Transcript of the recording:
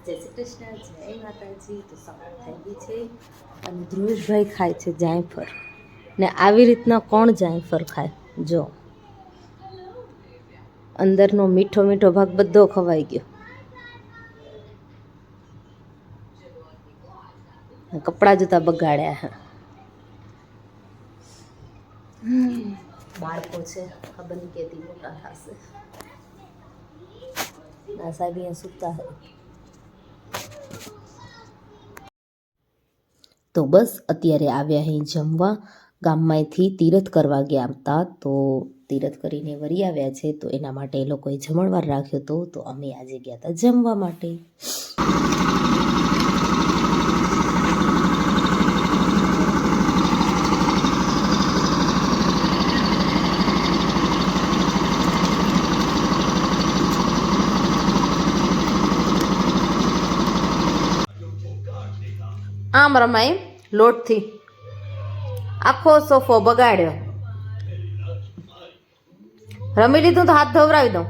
જય શ્રી કૃષ્ણ, જય માતાજી. તો સવાર થઈ ગઈ છે અને ધ્રુવેશભાઈ ખાય છે જાયફળ. ને આવી રીતના કોણ જાયફળ ખાય? જો અંદરનો મીઠો મીઠો ભાગ બધો ખવાઈ ગયો. કપડાં જૂતા બગાડ્યા હે. બાળકો છે, ખબર નહીં કેતી મોટા થશે. ના સાહેબ અહીંયા સૂતા હે. તો બસ અત્યારે આવ્યા અહીં જમવા. ગામમાંથી તીરથ કરવા ગયા હતા, તો તીરથ કરીને વળી આવ્યા છે, તો એના માટે એ લોકોએ જમણવાર રાખ્યો હતો. તો અમે આજે ગયા હતા જમવા માટે. આમ રમાય લોટથી આખો સોફો બગાડ્યો. રમી લીધું તો હાથ ધવરાવી દઉં.